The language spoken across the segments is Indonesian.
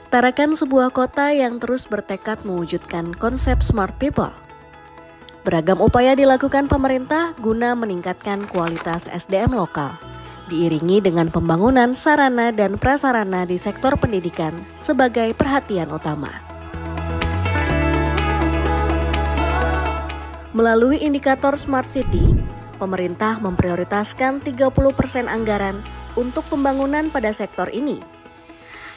Tarakan sebuah kota yang terus bertekad mewujudkan konsep Smart People. Beragam upaya dilakukan pemerintah guna meningkatkan kualitas SDM lokal, diiringi dengan pembangunan sarana dan prasarana di sektor pendidikan sebagai perhatian utama. Melalui indikator Smart City, pemerintah memprioritaskan 30% anggaran untuk pembangunan pada sektor ini.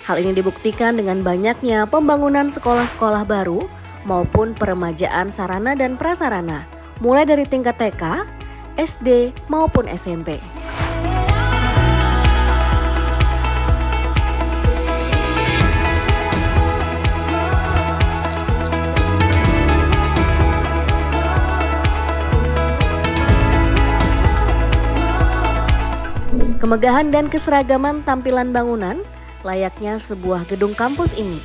Hal ini dibuktikan dengan banyaknya pembangunan sekolah-sekolah baru maupun peremajaan sarana dan prasarana, mulai dari tingkat TK, SD, maupun SMP. Kemegahan dan keseragaman tampilan bangunan layaknya sebuah gedung kampus ini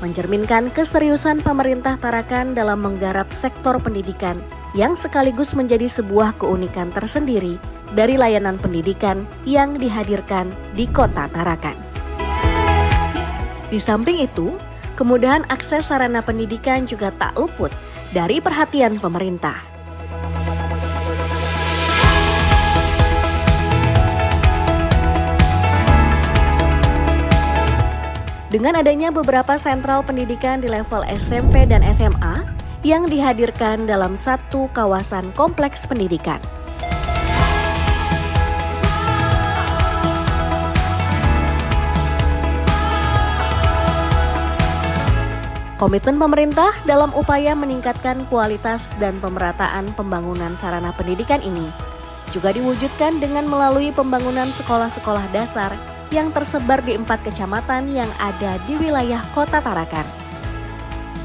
mencerminkan keseriusan pemerintah Tarakan dalam menggarap sektor pendidikan yang sekaligus menjadi sebuah keunikan tersendiri dari layanan pendidikan yang dihadirkan di kota Tarakan. Di samping itu, kemudahan akses sarana pendidikan juga tak luput dari perhatian pemerintah. Dengan adanya beberapa sentral pendidikan di level SMP dan SMA yang dihadirkan dalam satu kawasan kompleks pendidikan. Komitmen pemerintah dalam upaya meningkatkan kualitas dan pemerataan pembangunan sarana pendidikan ini juga diwujudkan dengan melalui pembangunan sekolah-sekolah dasar yang tersebar di 4 kecamatan yang ada di wilayah kota Tarakan.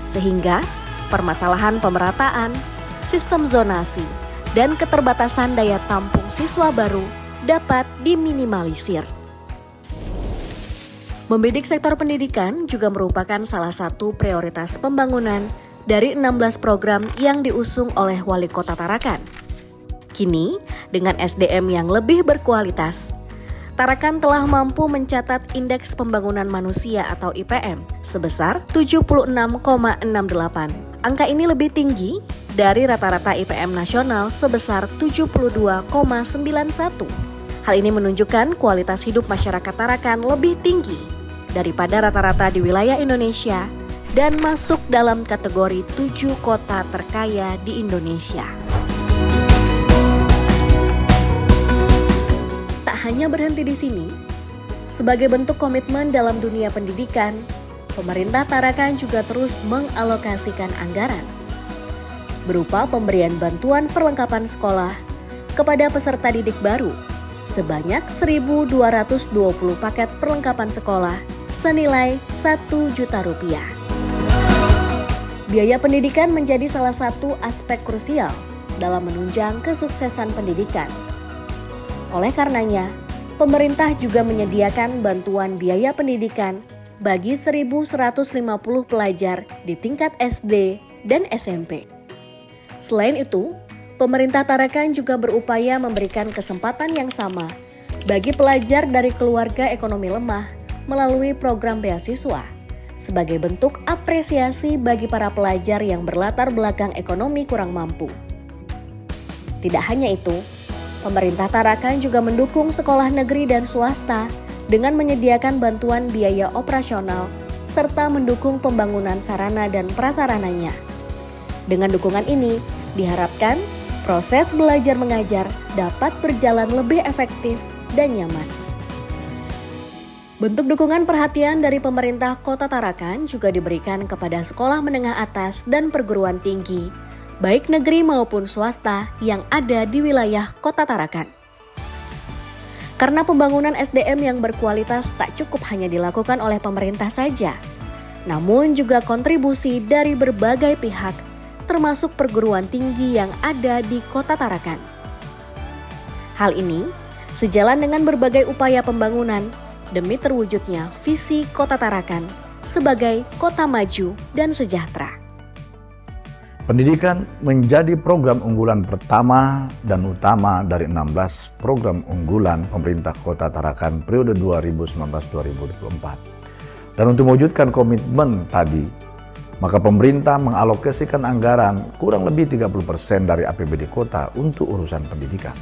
Sehingga permasalahan pemerataan, sistem zonasi, dan keterbatasan daya tampung siswa baru dapat diminimalisir. Membidik sektor pendidikan juga merupakan salah satu prioritas pembangunan dari 16 program yang diusung oleh Wali Kota Tarakan. Kini, dengan SDM yang lebih berkualitas, Tarakan telah mampu mencatat Indeks Pembangunan Manusia atau IPM sebesar 76,68. Angka ini lebih tinggi dari rata-rata IPM nasional sebesar 72,91. Hal ini menunjukkan kualitas hidup masyarakat Tarakan lebih tinggi daripada rata-rata di wilayah Indonesia dan masuk dalam kategori 7 kota terkaya di Indonesia. Hanya berhenti di sini, sebagai bentuk komitmen dalam dunia pendidikan, pemerintah Tarakan juga terus mengalokasikan anggaran berupa pemberian bantuan perlengkapan sekolah kepada peserta didik baru sebanyak 1.220 paket perlengkapan sekolah senilai Rp1 juta. Biaya pendidikan menjadi salah satu aspek krusial dalam menunjang kesuksesan pendidikan. Oleh karenanya, pemerintah juga menyediakan bantuan biaya pendidikan bagi 1.150 pelajar di tingkat SD dan SMP. Selain itu, pemerintah Tarakan juga berupaya memberikan kesempatan yang sama bagi pelajar dari keluarga ekonomi lemah melalui program beasiswa sebagai bentuk apresiasi bagi para pelajar yang berlatar belakang ekonomi kurang mampu. Tidak hanya itu, pemerintah Tarakan juga mendukung sekolah negeri dan swasta dengan menyediakan bantuan biaya operasional serta mendukung pembangunan sarana dan prasarananya. Dengan dukungan ini, diharapkan proses belajar mengajar dapat berjalan lebih efektif dan nyaman. Bentuk dukungan perhatian dari pemerintah Kota Tarakan juga diberikan kepada sekolah menengah atas dan perguruan tinggi, baik negeri maupun swasta yang ada di wilayah Kota Tarakan. Karena pembangunan SDM yang berkualitas tak cukup hanya dilakukan oleh pemerintah saja, namun juga kontribusi dari berbagai pihak, termasuk perguruan tinggi yang ada di Kota Tarakan. Hal ini sejalan dengan berbagai upaya pembangunan demi terwujudnya visi Kota Tarakan sebagai kota maju dan sejahtera. Pendidikan menjadi program unggulan pertama dan utama dari 16 program unggulan pemerintah Kota Tarakan periode 2019-2024. Dan untuk mewujudkan komitmen tadi, maka pemerintah mengalokasikan anggaran kurang lebih 30% dari APBD kota untuk urusan pendidikan.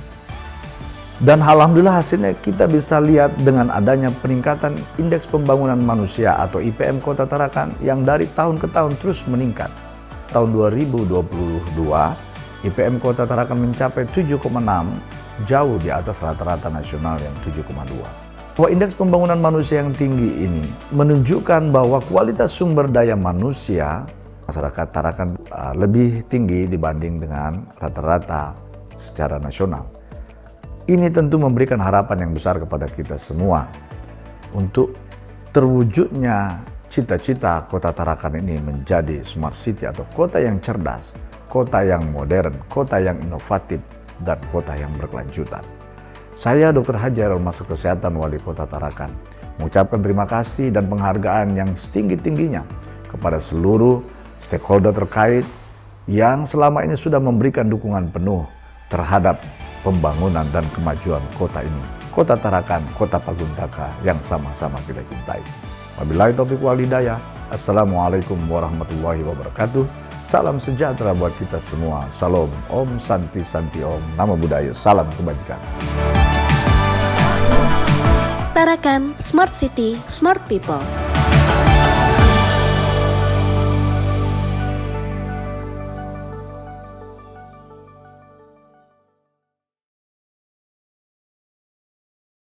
Dan alhamdulillah hasilnya kita bisa lihat dengan adanya peningkatan Indeks Pembangunan Manusia atau IPM Kota Tarakan yang dari tahun ke tahun terus meningkat. Tahun 2022, IPM Kota Tarakan mencapai 7,6, jauh di atas rata-rata nasional yang 7,2. Bahwa indeks pembangunan manusia yang tinggi ini menunjukkan bahwa kualitas sumber daya manusia masyarakat Tarakan lebih tinggi dibanding dengan rata-rata secara nasional. Ini tentu memberikan harapan yang besar kepada kita semua untuk terwujudnya cita-cita Kota Tarakan ini menjadi smart city atau kota yang cerdas, kota yang modern, kota yang inovatif, dan kota yang berkelanjutan. Saya Dr. Haji Hairul Masuk Kesehatan Wali Kota Tarakan mengucapkan terima kasih dan penghargaan yang setinggi-tingginya kepada seluruh stakeholder terkait yang selama ini sudah memberikan dukungan penuh terhadap pembangunan dan kemajuan kota ini. Kota Tarakan, kota Paguntaka yang sama-sama kita cintai. Wabillahi taufiq wal hidayah. Assalamualaikum warahmatullahi wabarakatuh. Salam sejahtera buat kita semua. Salam, Om Santi Santi Om. Namo Buddhaya, salam kebajikan. Tarakan, Smart City, Smart People.